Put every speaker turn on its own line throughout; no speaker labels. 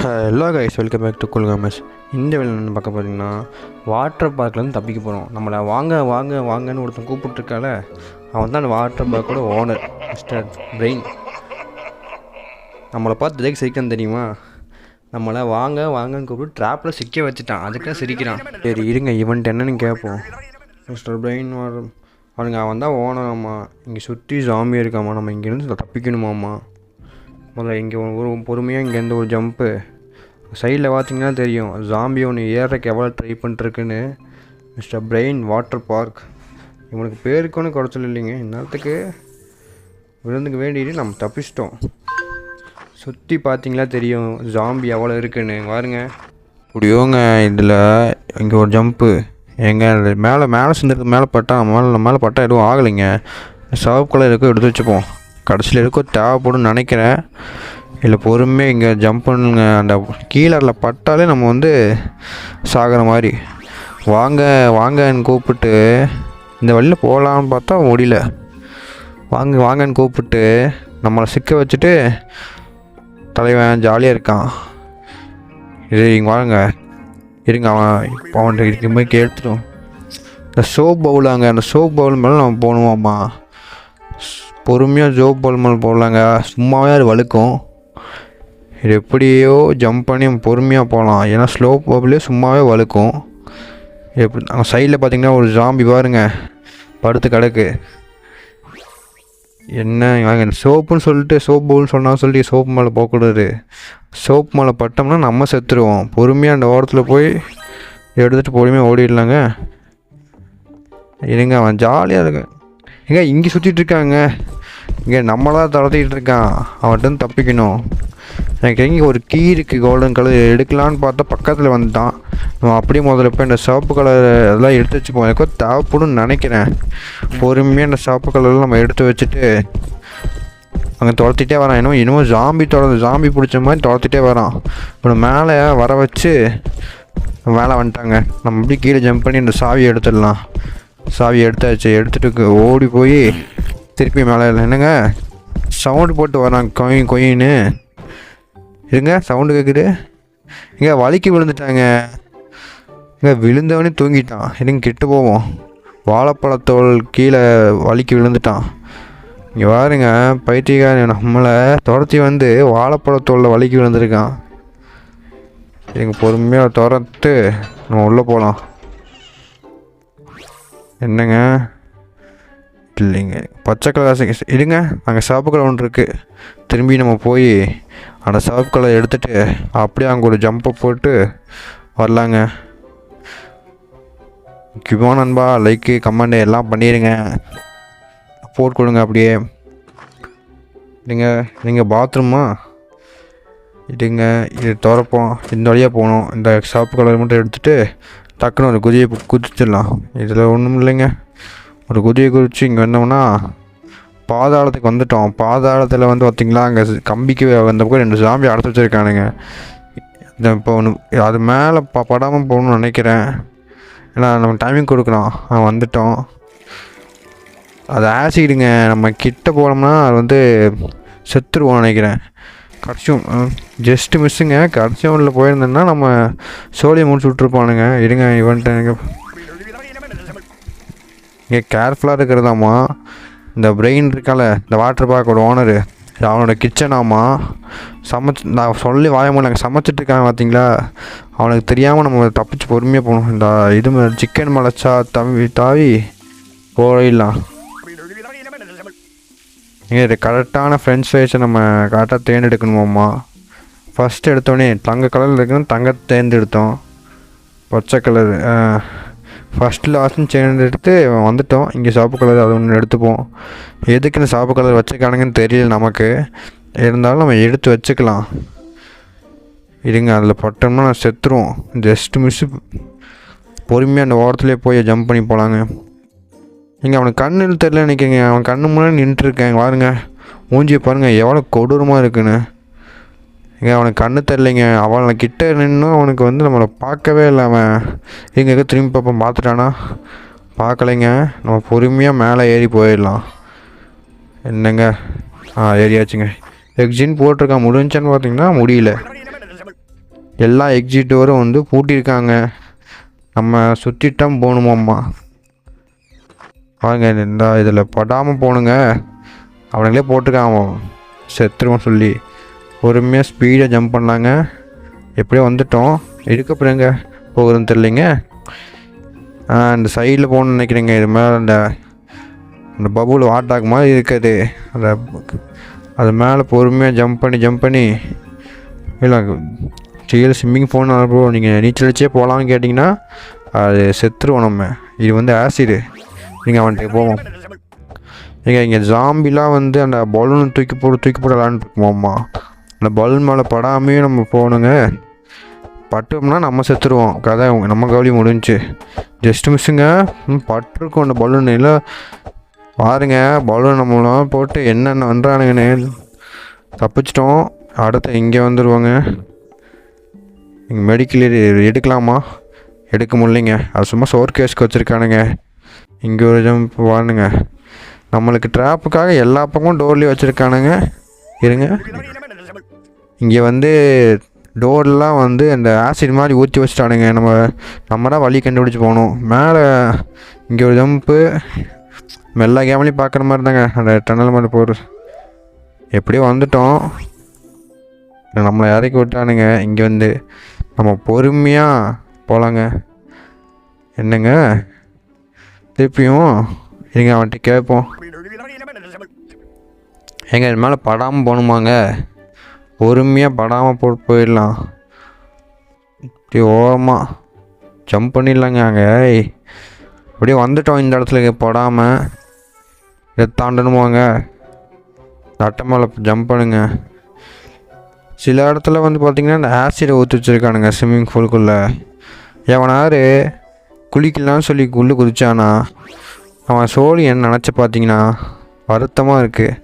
Hello guys, welcome back to cool gamers. இந்த வேலை பார்க்க பார்த்தீங்கன்னா வாட்டர் பார்க்லேருந்து தப்பிக்க போகிறோம். நம்மளை வாங்க வாங்க வாங்கன்னு ஒருத்தன் கூப்பிட்ருக்கால, அவன் தான் அந்த வாட்டர் பார்க்கோட ஓனர் மிஸ்டர் பிரெயின். நம்மளை பார்த்து எதுக்கு சிரிக்கான்னு தெரியுமா? நம்மளை வாங்க வாங்கன்னு கூப்பிட்டு ட்ராப்பில் சிக்க வச்சுட்டான், அதுக்காக சிரிக்கிறான். சரி இருங்க, இவன்ட்டு என்னன்னு கேட்போம். மிஸ்டர் பிரெயின் அவன் தான் ஓனராம்மா. இங்கே சுற்றி ஜாம்பி இருக்காம்மா, நம்ம இங்கேருந்து தப்பிக்கணுமாம்மா. முதல்ல இங்கே ஒரு பொறுமையாக இங்கேருந்து ஒரு ஜம்ப்பு. சைடில் பார்த்தீங்கன்னா தெரியும் ஜாம்பி ஒன்று ஏறக்கு எவ்வளோ ட்ரை பண்ணிட்டுருக்குன்னு. மிஸ்டர் பிரெயின் வாட்டர் பார்க், இவனுக்கு பேருக்கு ஒன்று குறைச்சல் இல்லைங்க. இந்நேரத்துக்கு விழுந்துக்கு வேண்டிட்டு நம்ம தப்பிச்சிட்டோம். சுற்றி பார்த்தீங்களா தெரியும் ஜாம்பி எவ்வளோ இருக்குன்னு பாருங்க. இப்படியோங்க இதில் இங்கே ஒரு ஜம்ப்பு எங்கே மேலே செஞ்சுருக்கு. மேலே பட்டால் மேலே பட்டால் எதுவும் ஆகலைங்க. சிவப்பு கலர் இருக்கோ எடுத்து வச்சுப்போம், கடைசியில் இருக்கோ தேவைப்படும் நினைக்கிறேன். இல்லை பொறுமையாக இங்கே ஜம்ப் பண்ணுங்க. அந்த கீழரில் பட்டாலே நம்ம சாகிற மாதிரி. வாங்க வாங்கன்னு கூப்பிட்டு இந்த வழியில் போகலான்னு பார்த்தா முடியல. வாங்க வாங்கன்னு கூப்பிட்டு நம்மளை சிக்க வச்சுட்டு தலைவன் ஜாலியாக இருக்கான். இது இங்கே வாங்க இருங்க, அவன்கிட்ட இருக்கும்போது கேட்டுடும். இந்த சோப் பவுலாங்க, அந்த சோப் பவுல் மேலே நம்ம போகணுமாம்மா. பொறுமையாக ஜோப் பவுல் மேலே போடலாங்க, சும்மாவே அது வழுக்கும். இது எப்படியோ ஜம்ப் பண்ணி பொறுமையாக போகலாம், ஏன்னா ஸ்லோ பவுலே சும்மாவே வழுக்கும். எப்படி அங்கே சைடில் பார்த்தீங்கன்னா ஒரு ஜாம்பி பாருங்க படுத்து கிடக்கு. என்ன வாங்க சோப்புன்னு சொல்லிட்டு சோப் பவுல்னு சொல்லிட்டு சோப்பு மேலே போகக்கூடாது. சோப்பு மேலே பட்டோம்னா நம்ம செத்துருவோம். பொறுமையாக அந்த ஓரத்தில் போய் எடுத்துகிட்டு பொறுமையாக ஓடிடலாங்க. இருங்க, அவன் ஜாலியாக இருக்கு. எங்க இங்கே சுற்றிட்டு இருக்காங்க, இங்கே நம்மளாம் தளர்த்திக்கிட்டு இருக்கான். அவன்கிட்ட தப்பிக்கணும். எனக்கு தெரிஞ்சு ஒரு கீ இருக்குது கோல்டன் கலர், எடுக்கலான்னு பார்த்தா பக்கத்தில் வந்துட்டான். நம்ம அப்படியே முதல்ல போய் இந்த சிவப்பு கலர் அதெல்லாம் எடுத்து வச்சுப்போம். எனக்கோ தேவைப்படும்னு நினைக்கிறேன். பொறுமையாக இந்த சிவப்பு கலரில் நம்ம எடுத்து வச்சுட்டு அங்கே துரத்திட்டே வரான். இன்னும் ஜாம்பி பிடிச்ச மாதிரி துரத்திட்டே வரான். இப்போ மேலே வர வச்சு மேலே வந்துட்டாங்க. நம்ம அப்படியே கீழே ஜம்ப் பண்ணி இந்த சாவியை எடுத்துடலாம். சாவியை எடுத்தாச்சு. எடுத்துகிட்டு ஓடி போய் திருப்பி மேலே என்னங்க சவுண்டு போட்டு வரான், கொயின்னு இருங்க. சவுண்டு கேட்குது. இங்கே வலிக்கு விழுந்துட்டாங்க. இங்கே விழுந்தவனே தூங்கிட்டான். இருங்க கிட்ட போவோம். வாழைப்பழத்தோல் கீழே வலிக்கு விழுந்துட்டான். இங்கே பாருங்க பைத்தியக்காரன் நம்மளை துரத்தி வாழைப்பழத்தோலில் வலிக்கு விழுந்துருக்கான். இங்கே பொறுமையாக துரத்து நம்ம உள்ளே போகலாம். என்னங்க இல்லைங்க பச்சை கலர் இருங்க, அங்கே சிவப்பு கலர் ஒன்று இருக்குது. திரும்பி நம்ம போய் அந்த சிவப்பு கலர் எடுத்துகிட்டு அப்படியே அங்கே ஒரு ஜம்பை போட்டு வரலாங்க. முக்கியமாக நண்பா லைக்கு கமெண்ட் எல்லாம் பண்ணிடுங்க, போட்டு கொடுங்க. அப்படியே நீங்கள் பாத்ரூமா இதுங்க, இது திறப்போம். இந்த வழியாக போகணும். இந்த சிவப்பு கலர் மட்டும் எடுத்துகிட்டு டக்குன்னு ஒரு குதியை குதிச்சிடலாம். இதில் ஒன்றும் இல்லைங்க, ஒரு குதியை குதிச்சு இங்கே வந்தோம்னா பாதாளத்துக்கு வந்துட்டோம். பாதாளத்தில் பார்த்திங்களா அங்கே கம்பிக்கு வந்த பக்கம் 2 ஜாம்பி அடைச்சி வச்சுருக்கானுங்க. இப்போ அது மேலே படாமல் போகணும்னு நினைக்கிறேன், ஏன்னா நம்ம டைமிங் கொடுக்குறோம். வந்துட்டோம். அது ஆசிடுங்க, நம்ம கிட்ட போனோம்னா அது செத்துருவோம் நினைக்கிறேன். கடைசியும் ஜஸ்ட்டு மிஸ்ஸுங்க. கடைசியும் உள்ள போயிருந்தோன்னா நம்ம சோழியை முடிச்சு விட்ருப்பானுங்க. இருங்க இவன்ட்டு எனக்கு இங்கே கேர்ஃபுல்லாக இருக்கிறதாம்மா. இந்த பிரெயின் இருக்கால, இந்த வாட்டர் பார்க்கோட ஓனரு, அவனோட கிச்சனாம்மா. நான் சொல்லி வாயமுடியல, சமைச்சிட்ருக்காங்க பார்த்தீங்களா. அவனுக்கு தெரியாமல் நம்ம தப்பிச்சு பொறுமையாக போகணும். இந்த இது சிக்கன் மலைச்சா தாவி போயிடலாம். இங்கே கரெக்டான ஃப்ரெண்ட்ஸ் ஃபேஸை நம்ம கரெக்டாக தேர்ந்தெடுக்கணுமாம்மா. ஃபஸ்ட்டு எடுத்தோடனே தங்க கலரில் இருக்குன்னு தங்கத்தை தேர்ந்தெடுத்தோம். பச்சை கலர் ஃபஸ்ட்டு லாஸ்ட்னு தேர்ந்தெடுத்து வந்துட்டோம். இங்கே சிவப்பு கலர் அது ஒன்று எடுத்துப்போம். எதுக்கு இந்த சிவப்பு கலர் வச்சுக்கானுங்கன்னு தெரியல நமக்கு, இருந்தாலும் நம்ம எடுத்து வச்சுக்கலாம். இருங்க, அதில் பட்டோம்னா நான் செத்துருவோம். Just miss. பொறுமையாக அந்த ஓரத்துலேயே போய் ஜம்ப் பண்ணி போகலாங்க. இங்கே அவனுக்கு கண்ணு தெரியல நினைக்கிங்க, அவன் கண்ணு முன்னாடி நின்றுருக்கேன் பாருங்க. மூஞ்சியை பாருங்கள் எவ்வளோ கொடூரமாக இருக்குன்னு. இங்கே அவனுக்கு கண்ணு தெரிலைங்க. அவனை கிட்ட நின்றும் அவனுக்கு நம்மளை பார்க்கவே இல்லை. அவன் எங்கே திரும்பி பார்ப்போம், பார்த்துட்டானா பார்க்கலைங்க. நம்ம பொறுமையாக மேலே ஏறி போயிடலாம். என்னங்க ஏறியாச்சுங்க. எக்ஸின் போட்டிருக்கான். முடிஞ்சான்னு பார்த்தீங்கன்னா முடியல. எல்லா எக்ஸிட் டோரும் வந்து பூட்டியிருக்காங்க. நம்ம சுற்றிட்டம் போகணுமாம்மா. வாங்க இந்த இதில் படாமல் போகணுங்க. அவனுங்களே போட்டிருக்கான் செத்துருவோம் சொல்லி. பொறுமையாக ஸ்பீடாக ஜம்ப் பண்ணலாங்க. எப்படியோ வந்துட்டோம். இதுக்கப்புறம் எங்கே போகுதுன்னு தெரியலைங்க. இந்த சைடில் போகணுன்னு நினைக்கிறேங்க. இது மேலே அந்த பபுள் வாட்டாக் மாதிரி இருக்குது. அது மேலே பொறுமையாக ஜம்ப் பண்ணி இல்லை கீழே ஸ்விம்மிங் ஃபோன் ப்ரோ. நீங்கள் நீச்சல் அடிச்சே போகலான்னு கேட்டிங்கன்னா அது செத்துருவோம் நம்ம. இது வந்து ஆசிடு. நீங்கள் அவன்கிட்ட போவோம். இங்கே ஜாம்பிலாம் வந்து அந்த பலூன் தூக்கி போட்டு விளாண்டுருக்குமாம்மா. அந்த பலூன் மேலே படாமையே நம்ம போகணுங்க. பட்டோம்னா நம்ம செத்துருவோம். கதை நம்ம கவலி முடிஞ்சு. ஜஸ்ட் மிஸ்ஸுங்க. பட்டிருக்கோம் அந்த பலூன். இல்லை பாருங்க பலூன் நம்மளாம் போட்டு என்னென்ன பண்ணுறானுங்கன்னு. தப்பிச்சிட்டோம். அடுத்து இங்கே வந்துடுவாங்க. இங்கே மெடிக்கல் எடுக்கலாமா? எடுக்க முடியலைங்க. அது சும்மா சோர் கேஸ்க்கு வச்சுருக்கானுங்க. இங்கே ஒரு ஜம்ப் வானுங்க. நம்மளுக்கு ட்ராப்புக்காக எல்லா பக்கமும் டோர்லேயும் வச்சுருக்கானுங்க. இருங்க. இங்கே வந்து டோர்லாம் வந்து அந்த ஆசிட் மாதிரி ஊற்றி வச்சுட்டானுங்க. நம்ம தான் வழி கண்டுபிடிச்சி போகணும். மேலே இங்கே ஒரு ஜம்ப்பு. எல்லா கேம்லையும் பார்க்குற மாதிரி தாங்க அந்த டனல் மாதிரி போகிற. எப்படியோ வந்துட்டோம். நம்மளை இறக்கி விட்டானுங்க. இங்கே வந்து நம்ம பொறுமையாக போகலாங்க. என்னங்க திருப்பியும் இருங்க அவன்கிட்ட கேட்போம். எங்க இது மேலே படாமல் போகணுமாங்க? பொறுமையாக படாமல் போயிடலாம். ஓரமாக ஜம்ப் பண்ணிடலாங்க. அங்கே அப்படியே வந்துட்டோம். இந்த இடத்துல படாமல் இதை தாண்டணுமாங்க. நட்ட மேலே ஜம்ப் பண்ணுங்க. சில இடத்துல வந்து பார்த்திங்கன்னா இந்த ஆசிடை ஊற்றி வச்சுருக்கானுங்க ஸ்விம்மிங் பூலுக்குள்ளே. எவனாரு குளிக்கலான்னு சொல்லி உள்ளே குதிச்சானா அவன் சோழி என்ன நினச்சி பார்த்தீங்கன்னா வருத்தமாக இருக்குது.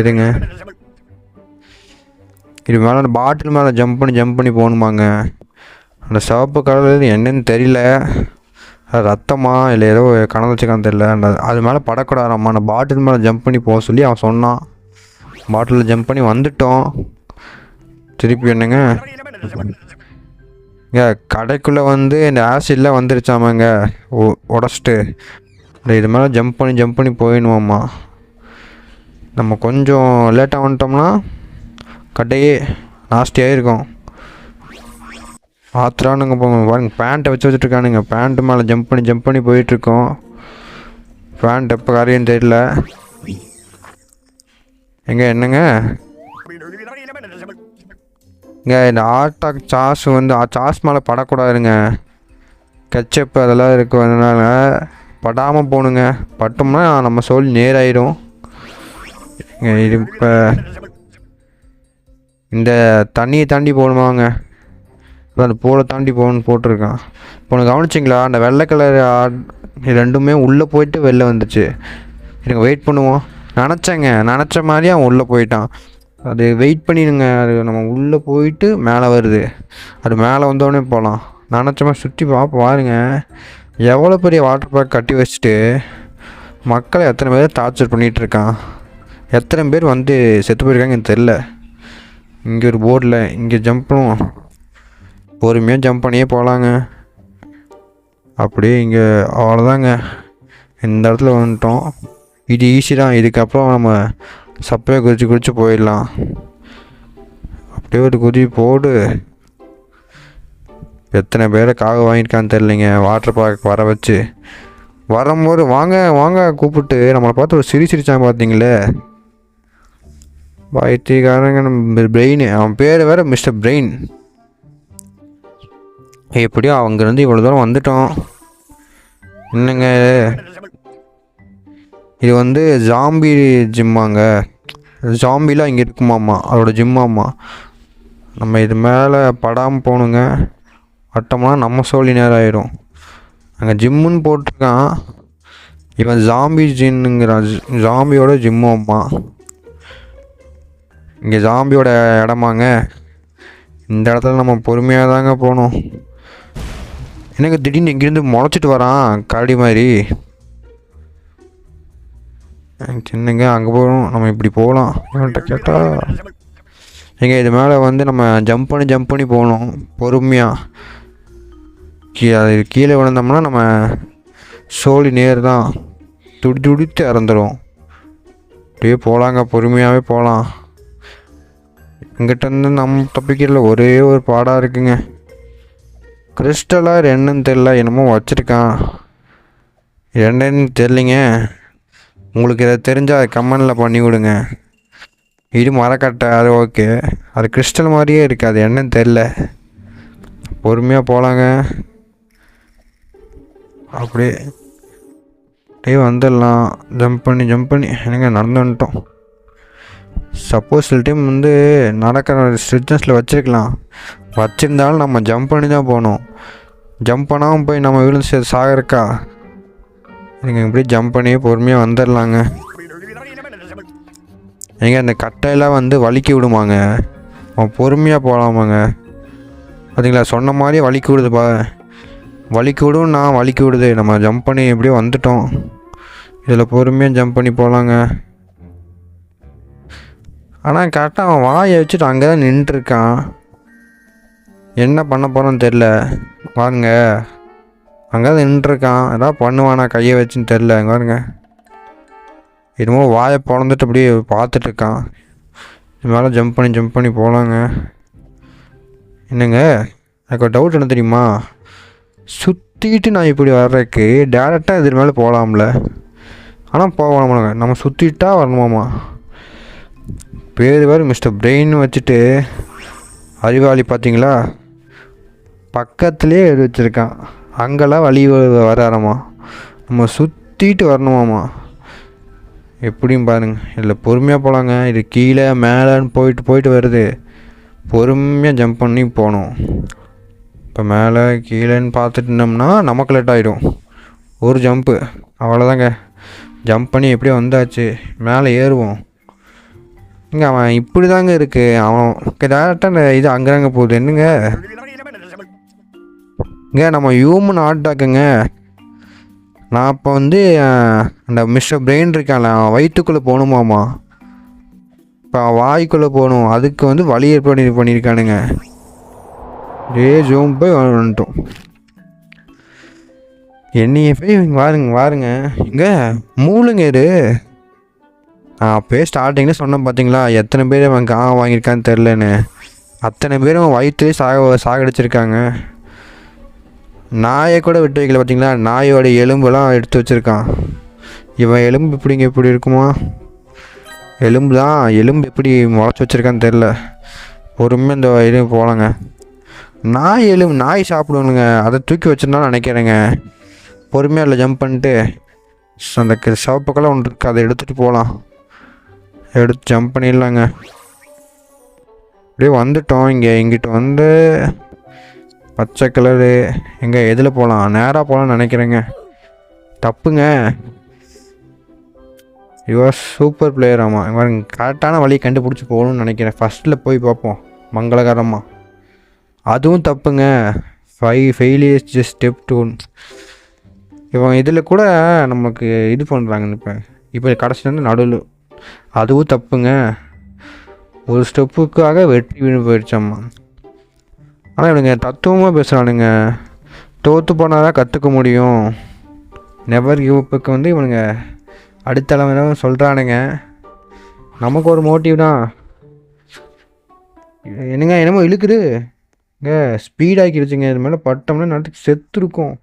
இதுங்க இது மேலே அந்த பாட்டில் மேலே ஜம்ப் பண்ணி போகணுமாங்க. அந்த சிவப்பு கலர் என்னன்னு தெரியல. அது ரத்தமா இல்லை ஏதோ கணல் வச்சுக்கான்னு தெரியல. அது மேலே படக்கூடாதாம்மா. அந்த பாட்டில் மேலே ஜம்ப் பண்ணி போக சொல்லி அவன் சொன்னான். பாட்டிலில் ஜம்ப் பண்ணி வந்துட்டோம். திருப்பி என்னங்க இங்கே கடைக்குள்ளே வந்து இந்த ஆசிட்லாம் வந்துருச்சாமாங்க உடச்சிட்டு. இது மேலே ஜம்ப் பண்ணி போயிடுவோம்மா. நம்ம கொஞ்சம் லேட்டாக வந்துட்டோம்னா கடையே நாஸ்டியாக இருக்கும். ஆத்திரானுங்க போங்க. பாருங்க பேண்ட்டை வச்சுட்ருக்கானுங்க. பேண்ட்டு மேலே ஜம்ப் பண்ணி போயிட்டுருக்கோம். பேண்ட் எப்போ கரையும் தெரியல. என்னங்க இங்கே இந்த ஆட்டாக் சாஸ் வந்து சாஸ் மேலே படக்கூடாதுங்க. கெச்சப்பு அதெல்லாம் இருக்கும். அதனால் படாமல் போகணுங்க. பட்டோம்னா நம்ம சொல்லி நேராயிடும். இது இப்போ இந்த தண்ணியை தாண்டி போகணுமாங்க. அந்த பூலை தாண்டி போகணுன்னு போட்டிருக்கான். இப்போ ஒன்று கவனிச்சிங்களா? அந்த வெள்ளை கலர் ரெண்டுமே உள்ளே போயிட்டு வெளில வந்துச்சு. எனக்கு வெயிட் பண்ணுவோம். நினச்ச மாதிரி அவன் உள்ளே போயிட்டான். அது வெயிட் பண்ணிடுங்க. அது நம்ம உள்ளே போயிட்டு மேலே வருது. அது மேலே வந்தோடனே போகலாம். நினச்ச மாதிரி சுற்றி பாருங்க. எவ்வளோ பெரிய வாட்டர் பார்க் கட்டி வச்சுட்டு மக்களை எத்தனை பேர் டார்ச்சர் பண்ணிகிட்ருக்கான். எத்தனை பேர் வந்து செத்து போயிருக்காங்கன்னு தெரில. இங்கே ஒரு போர்டில் இங்கே ஜம்ப் பண்ணுவோம். பொறுமையாக ஜம்ப் பண்ணியே போகலாங்க. அப்படியே இங்கே அவ்வளோதாங்க. இந்த இடத்துல வந்துட்டோம். இது ஈஸி தான். இதுக்கப்புறம் நம்ம சப்பையை குதிச்சு போயிடலாம். அப்படியே ஒரு குதி போடு. எத்தனை பேரை காக வாங்கியிருக்கான்னு தெரிலிங்க. வாட்டர் பார்க் வர வச்சு வரும்போது வாங்க கூப்பிட்டு நம்மளை பார்த்து ஒரு சிரிச்சான் பார்த்தீங்களே. பாய்த்திக்காரங்க நம்ம பிரெயின். அவன் பேர் வேறு மிஸ்டர் பிரெயின். எப்படியோ அங்கேருந்து இவ்வளோ தூரம் வந்துட்டோம். என்னங்க இது வந்து ஜாம்பி ஜிம்மாங்க. ஜாம்பிலாம் இங்கே இருக்குமாம்மா. அதோட ஜிம்மாம்மா. நம்ம இது மேலே படாமல் போகணுங்க. வட்டோம்னா நம்ம சோழி நேரம் ஆயிடும். அங்கே ஜிம்முன்னு போட்டிருக்கான். இவன் ஜாம்பி ஜின்னுங்கிறான். ஜாம்பியோட ஜிம்மாம்மா. இங்கே ஜாம்பியோட இடமாங்க. இந்த இடத்துல நம்ம பொறுமையாக தாங்க போகணும். எனக்கு திடீர்னு இங்கேருந்து முளைச்சிட்டு வரான் கரடி மாதிரி. சின்னங்க அங்கே போகணும். நம்ம இப்படி போகலாம். இவன்கிட்ட கேட்டால் எங்கே இது மேலே வந்து நம்ம ஜம்ப் பண்ணி போகணும் பொறுமையாக. அது கீழே விழுந்தோம்னா நம்ம சோழி நேர் தான் துடித்து இறந்துடும். அப்படியே போகலாங்க, பொறுமையாகவே போகலாம். இங்கிட்டேருந்து நம்ம தப்பிக்கிறதுல ஒரே ஒரு பாடாக இருக்குங்க. கிறிஸ்டலாக என்னன்னு தெரில, என்னமோ வச்சுருக்கான். என்னன்னு தெரிலிங்க. உங்களுக்கு இதை தெரிஞ்சால் கமெண்டில் பண்ணி விடுங்க. இது மரக்கட்டை, அது ஓகே. அது கிறிஸ்டல் மாதிரியே இருக்குது, அது என்னன்னு தெரில. பொறுமையாக போகலாங்க. அப்படியே வந்துடலாம். ஜம்ப் பண்ணி என்னங்க நடந்து வந்துட்டோம். சப்போஸ் சில டைம் வந்து நடக்கிற ஸ்ட்ரிட்னஸில் வச்சுருந்தாலும் நம்ம ஜம்ப் பண்ணி தான் போகணும். ஜம்ப் பண்ணாமல் போய் நம்ம விழுந்து சாகறக்கா? நீங்கள் இப்படி ஜம்ப் பண்ணி பொறுமையாக வந்துடலாங்க. எங்கே அந்த கட்டையெல்லாம் வந்து வலிக்கி விடுமாங்க, பொறுமையாக போகலாமாங்க. பார்த்தீங்களா, சொன்ன மாதிரியே வலிக்கி விடுதுப்பா. வலிக்கி விடுது. நம்ம ஜம்ப் பண்ணி எப்படியோ வந்துட்டோம். இதில் பொறுமையாக ஜம்ப் பண்ணி போகலாங்க. ஆனால் கரெக்டாக அவன் வாயை வச்சுட்டு அங்கே தான் நின்றுருக்கான். என்ன பண்ண போகிறோன்னு தெரில. பாருங்க, அங்கே தான் நின்றுருக்கான். எதாவது பண்ணுவானா கையை வச்சுன்னு தெரில. பாருங்க, என்னமோ வாயை பிறந்துட்டு அப்படியே பார்த்துட்ருக்கான். இது மேலே ஜம்ப் பண்ணி போகலாங்க. என்னங்க, எனக்கு ஒரு டவுட் என்ன தெரியுமா? சுற்றிட்டு நான் இப்படி வர்றதுக்கு டேரெக்டாக இது மேலே போகலாம்ல. ஆனால் போகலாமாங்க, நம்ம சுற்றிட்டா வரணுமாம்மா. பேர் வேறு மிஸ்டர் பிரெயின் வச்சுட்டு அறிவாளி பார்த்தீங்களா, பக்கத்துலேயே எழுதி வச்சுருக்கான். அங்கெல்லாம் வழி வராரம்மா, நம்ம சுற்றிட்டு வரணுமாம்மா. எப்படியும் பாருங்க. இதில் பொறுமையாக போகலாங்க. இது கீழே மேலேன்னு போயிட்டு வருது. பொறுமையாக ஜம்ப் பண்ணி போகணும். இப்போ மேலே கீழேன்னு பார்த்துட்டு இருந்தோம்னா நமக்கு லேட் ஆகிடும். ஒரு ஜம்ப்பு அவ்வளோதாங்க. ஜம்ப் பண்ணி எப்படியோ வந்தாச்சு. மேலே ஏறுவோம். இங்கே அவன் இப்படி தாங்க இருக்குது. அவன் டேரெக்டாக அந்த இது அங்கேங்க போகுது. என்னங்க இங்கே நம்ம ஹியூமன் ஆட்டாக்குங்க. நான் இப்போ வந்து அந்த மிஸ்டர் பிரெயின் இருக்கான்ல, அவன் வயிற்றுக்குள்ளே போகணுமாம்மா. இப்போ வாய்க்குள்ளே போகணும். அதுக்கு வந்து வழி ஏற்பாடு பண்ணியிருக்கானுங்க. ஜூம் போய் வந்துட்டோம். என்னைய போய் வாருங்க இங்கே மூளுங்க இது. அப்போயே ஸ்டார்டிங்கில் சொன்னேன் பார்த்தீங்களா, எத்தனை பேர் அவன் வாங்கியிருக்கான்னு தெரிலன்னு. அத்தனை பேரும் வயிற்றுலேயே சாகடிச்சிருக்காங்க. நாயை கூட விட்டு வைக்கல பார்த்தீங்களா. நாயோட எலும்பெல்லாம் எடுத்து வச்சுருக்கான். இவன் எலும்பு இப்படி இருக்குமா? எலும்பு எப்படி முளைச்சி வச்சுருக்கான்னு தெரில. பொறுமையாக இந்த இது போகலாங்க. நாய் சாப்பிடுவானுங்க, அதை தூக்கி வச்சுருந்தாலும் நினைக்கிறேங்க. பொறுமையாக இல்லை ஜம்ப் பண்ணிட்டு அந்த சிவப்புக்கெல்லாம் ஒன்று இருக்குது, அதை எடுத்துகிட்டு போகலாம். எடுத்து ஜம்ப் பண்ணிடலாங்க. அப்படியே வந்துட்டோம். இங்கிட்ட வந்து பச்சை கலரு எங்கே எதில் போகலாம்? நேராக போகலான்னு நினைக்கிறேங்க. தப்புங்க. Your super player. ஆமாம், இவன் கரெக்டான வழியை கண்டுபிடிச்சி போகணும்னு நினைக்கிறேன். ஃபஸ்ட்டில் போய் பார்ப்போம் மங்களகரமாக. அதுவும் தப்புங்க. 5 ஃபெயிலியர்ஸ் ஜஸ்ட் ஸ்டெப் 2. இவன் இதில் கூட நமக்கு இது பண்ணுறாங்க. இப்போ கடைசி வந்து நடுவில். அதுவும் தப்புங்க. ஒரு ஸ்டெப்புக்காக வெற்றி வீணு போயிடுச்சம்மா. ஆனால் இவனுங்க தத்துவமாக பேசுகிறானுங்க. தோற்று போனால் தான் கற்றுக்க முடியும். நெவர் கிவ் அப்புக்கு வந்து இவனுங்க அடுத்தளவு சொல்கிறானுங்க. நமக்கு ஒரு மோட்டிவ் தான். என்னமோ இழுக்குது. இங்கே ஸ்பீடாக்கிடுச்சுங்க. இது மேலே பட்டோம்னா நடத்துக்கு செத்துருக்கும்.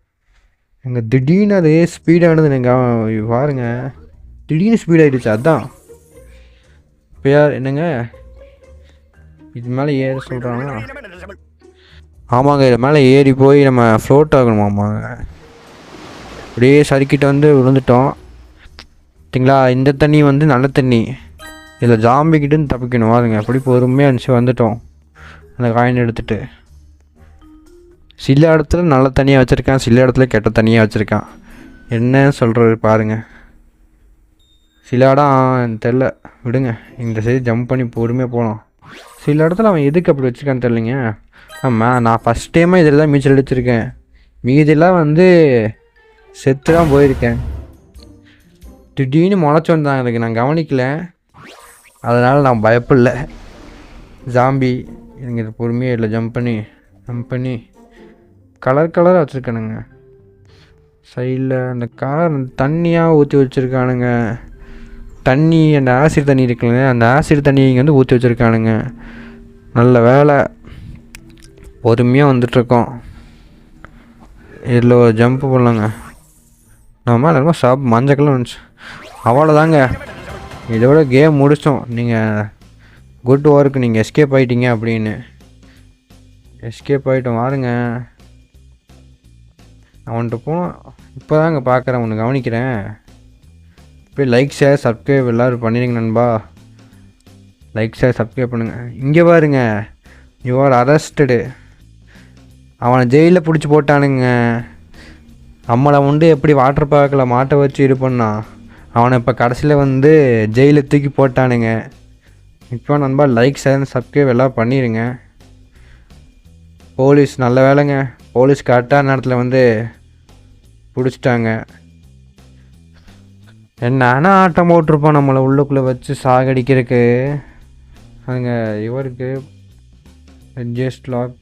எங்கள் திடீர்னு அது ஸ்பீடானது நீங்கள் பாருங்க. திடீர்னு ஸ்பீடாகிடுச்சு. அதுதான் இப்போ என்னங்க இது மேலே ஏற சொல்கிறாங்க. ஆமாங்க, இது மேலே ஏறி போய் நம்ம ஃப்ளோட் ஆகணுமாமாங்க. அப்படியே சறுக்கிட்டு வந்து விழுந்துட்டோம். சரிங்களா, இந்த தண்ணி வந்து நல்ல தண்ணி. இதில் ஜாம்பிக்கிட்டுன்னு தப்பிக்கணும். வாருங்க, அப்படி பொறுமையாக இருந்துச்சு வந்துட்டோம். அந்த காயின் எடுத்துகிட்டு சில இடத்துல நல்ல தண்ணியாக வச்சுருக்கான், சில இடத்துல கெட்ட தண்ணியாக வச்சுருக்கான். என்ன சொல்கிறது பாருங்கள். சில இடம் தெரில, விடுங்க. இந்த சைடு ஜம்ப் பண்ணி பொறுமையாக போகலாம். சில இடத்துல அவன் எதுக்கு அப்படி வச்சுருக்கான்னு தெரிலிங்க. நான் ஃபஸ்ட் டைமாக இதில் தான் நீச்சல் அடிச்சிருக்கேன். மீதியெல்லாம் வந்து செத்து தான் போயிருக்கேன். திடீர்னு முளைச்சி வந்தாங்க, அதுக்கு நான் கவனிக்கலை. அதனால் நான் பயப்படல. ஜாம்பி எனக்கு இது பொறுமையாக இல்லை ஜம்ப் பண்ணி கலர் கலராக வச்சுருக்கானுங்க. சைடில் அந்த கார் தண்ணியாக ஊற்றி வச்சுருக்கானுங்க. தண்ணி அந்த ஆசிட் தண்ணி இருக்குல்ல, அந்த ஆசிட் தண்ணி இங்கே வந்து ஊற்றி வச்சுருக்கானுங்க. நல்ல வேலை பொறுமையாக வந்துட்டுருக்கோம். இதில் ஒரு ஜம்ப்பு பண்ணலாங்க. நம்ம ரொம்ப மஞ்சள் கலர் வந்துச்சு. அவ்வளோதாங்க, இதோட கேம் முடிச்சிட்டோம். நீங்கள் குட் ஒர்க், நீங்கள் எஸ்கேப் ஆகிட்டீங்க அப்படின்னு. எஸ்கேப் ஆகிட்டோம் வாருங்க. அவன்கிட்ட போனோம். இப்போ தாங்க பார்க்குறேன், ஒன்று கவனிக்கிறேன். இப்படி லைக் ஷேர் சப்ஸ்கிரைப் எல்லோரும் பண்ணிடுங்க நண்பா. லைக் ஷேர் சப்ஸ்கிரைப் பண்ணுங்கள். இங்கே பாருங்க, யூ ஆர் அரெஸ்டடு. அவனை ஜெயிலில் பிடிச்சி போட்டானுங்க. நம்மளை வந்து எப்படி வாட்டர் பார்க்கில் மாட்டை வச்சு இது பண்ணான். அவனை இப்போ கடைசியில் வந்து ஜெயிலில் தூக்கி போட்டானுங்க. இப்போ நண்பா லைக் ஷேர் சப்ஸ்கிரைப் எல்லாம் பண்ணிடுங்க. போலீஸ் நல்ல வேலைங்க, போலீஸ் கரெக்டான நேரத்தில் வந்து பிடிச்சிட்டாங்க. என்னன்னா ஆட்டம் போட்டிருப்போம் நம்மளை உள்ளுக்குள்ளே வச்சு சாகடிக்கிறதுக்கு. அதுங்க இவருக்கு அட்ஜஸ்ட் லாக்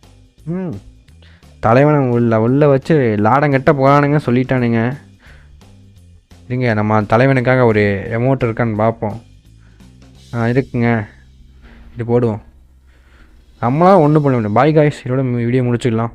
தலைவனை உள்ள வச்சு லாடங்கட்ட போகிறானுங்க சொல்லிட்டானுங்க. இல்லைங்க, நம்ம தலைவனுக்காக ஒரு எமௌண்ட் இருக்கான்னு பார்ப்போம். இருக்குங்க, இது போடுவோம். நம்மளால் ஒன்றும் பண்ண முடியும். பாய் காய்ஸ், இதோட வீடியோ முடிச்சுக்கலாம்.